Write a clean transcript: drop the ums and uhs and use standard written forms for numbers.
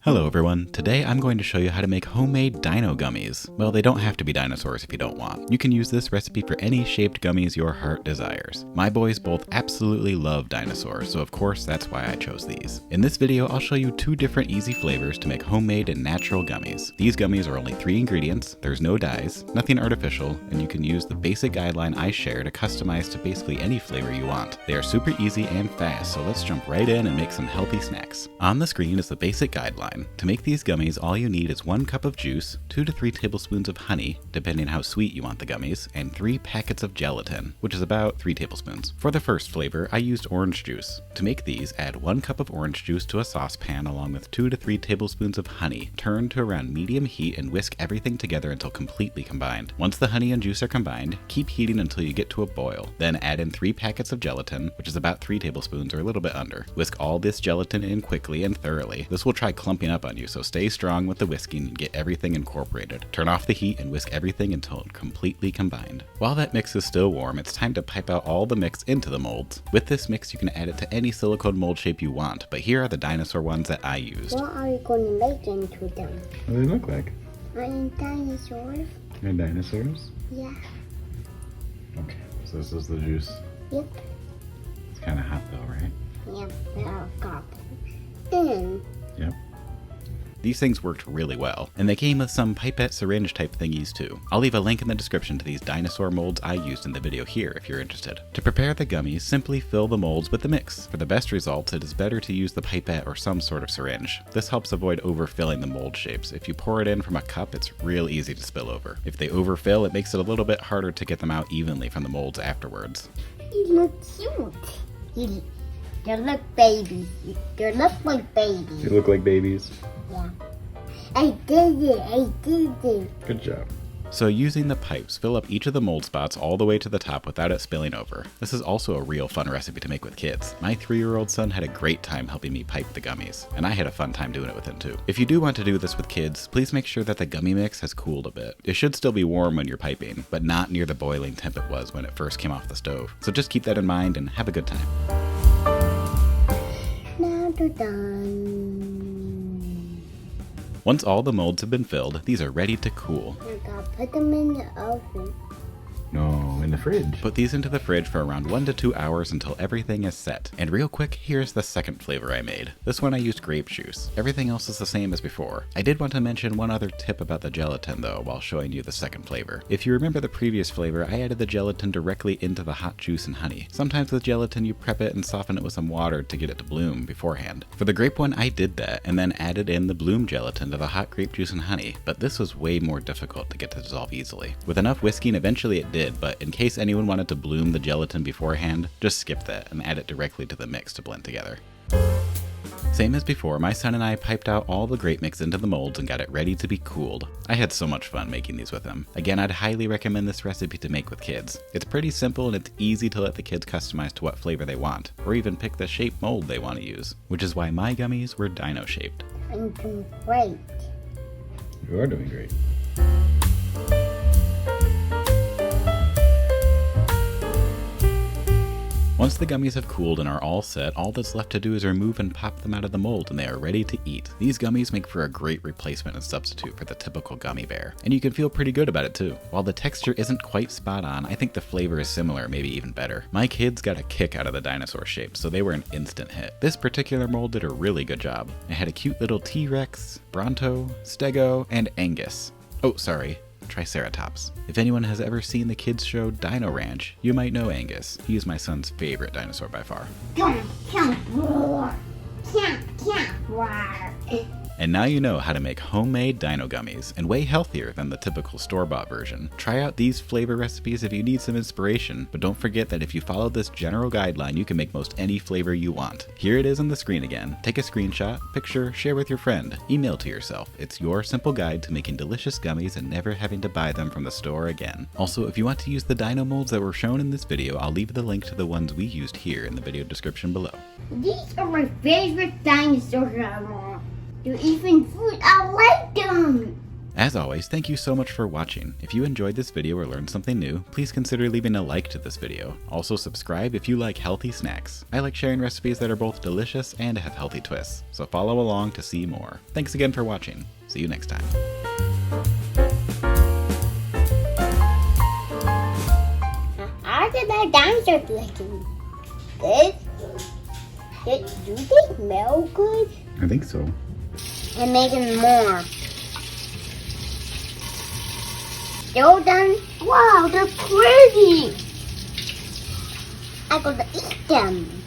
Hello everyone, today I'm going to show you how to make homemade dino gummies. Well, they don't have to be dinosaurs if you don't want. You can use this recipe for any shaped gummies your heart desires. My boys both absolutely love dinosaurs, so of course that's why I chose these. In this video, I'll show you two different easy flavors to make homemade and natural gummies. These gummies are only 3 ingredients, there's no dyes, nothing artificial, and you can use the basic guideline I share to customize to basically any flavor you want. They are super easy and fast, so let's jump right in and make some healthy snacks. On the screen is the basic guideline. To make these gummies, all you need is 1 cup of juice, 2 to 3 tablespoons of honey, depending how sweet you want the gummies, and 3 packets of gelatin, which is about 3 tablespoons. For the first flavor, I used orange juice. To make these, add 1 cup of orange juice to a saucepan along with 2 to 3 tablespoons of honey. Turn to around medium heat and whisk everything together until completely combined. Once the honey and juice are combined, keep heating until you get to a boil. Then add in 3 packets of gelatin, which is about 3 tablespoons or a little bit under. Whisk all this gelatin in quickly and thoroughly. This will try clumping up on you, so stay strong with the whisking and get everything incorporated. Turn off the heat and whisk everything until completely combined. While that mix is still warm, it's time to pipe out all the mix into the molds. With this mix, you can add it to any silicone mold shape you want, but here are the dinosaur ones that I used. What are you going to make into them? What do they look like? Are you dinosaurs? They're dinosaurs? Yeah. Okay, so this is the juice. Yep. It's kind of hot though, right? Yep. They're got then. Yep. These things worked really well, and they came with some pipette syringe type thingies too. I'll leave a link in the description to these dinosaur molds I used in the video here if you're interested. To prepare the gummies, simply fill the molds with the mix. For the best results, it is better to use the pipette or some sort of syringe. This helps avoid overfilling the mold shapes. If you pour it in from a cup, it's real easy to spill over. If they overfill, it makes it a little bit harder to get them out evenly from the molds afterwards. You look cute. You look babies. You look like babies. They look like babies. Yeah. I did it. Good job. So using the pipes, fill up each of the mold spots all the way to the top without it spilling over. This is also a real fun recipe to make with kids. My 3-year-old son had a great time helping me pipe the gummies, and I had a fun time doing it with him too. If you do want to do this with kids, please make sure that the gummy mix has cooled a bit. It should still be warm when you're piping, but not near the boiling temp it was when it first came off the stove. So just keep that in mind and have a good time. Now they're done. Once all the molds have been filled, these are ready to cool. I gotta put them in the oven. No, in the fridge. Put these into the fridge for around 1 to 2 hours until everything is set. And real quick, here's the second flavor I made. This one I used grape juice. Everything else is the same as before. I did want to mention one other tip about the gelatin though while showing you the second flavor. If you remember the previous flavor, I added the gelatin directly into the hot juice and honey. Sometimes with gelatin you prep it and soften it with some water to get it to bloom beforehand. For the grape one I did that and then added in the bloom gelatin to the hot grape juice and honey, but this was way more difficult to get to dissolve easily. With enough whisking eventually it did, but in case anyone wanted to bloom the gelatin beforehand, just skip that and add it directly to the mix to blend together. Same as before, my son and I piped out all the grape mix into the molds and got it ready to be cooled. I had so much fun making these with him. Again, I'd highly recommend this recipe to make with kids. It's pretty simple and it's easy to let the kids customize to what flavor they want, or even pick the shape mold they want to use, which is why my gummies were dino shaped. I'm doing great. You are doing great. Once the gummies have cooled and are all set, all that's left to do is remove and pop them out of the mold and they are ready to eat. These gummies make for a great replacement and substitute for the typical gummy bear, and you can feel pretty good about it too. While the texture isn't quite spot on, I think the flavor is similar, maybe even better. My kids got a kick out of the dinosaur shape, so they were an instant hit. This particular mold did a really good job. It had a cute little T-Rex, Bronto, Stego, and Angus. Oh, sorry. Triceratops. If anyone has ever seen the kids show Dino Ranch, you might know Angus. He is my son's favorite dinosaur by far. And now you know how to make homemade dino gummies, and way healthier than the typical store-bought version. Try out these flavor recipes if you need some inspiration, but don't forget that if you follow this general guideline, you can make most any flavor you want. Here it is on the screen again. Take a screenshot, picture, share with your friend, email to yourself. It's your simple guide to making delicious gummies and never having to buy them from the store again. Also, if you want to use the dino molds that were shown in this video, I'll leave the link to the ones we used here in the video description below. These are my favorite dinosaurs I want. They're even food. I like them. As always, thank you so much for watching. If you enjoyed this video or learned something new, please consider leaving a like to this video. Also subscribe if you like healthy snacks. I like sharing recipes that are both delicious and have healthy twists, so follow along to see more. Thanks again for watching. See you next time. How did that dinosaur looking? Good? Do they smell good? I think so. And making more. Still done? Wow, they're pretty! I'm gonna eat them.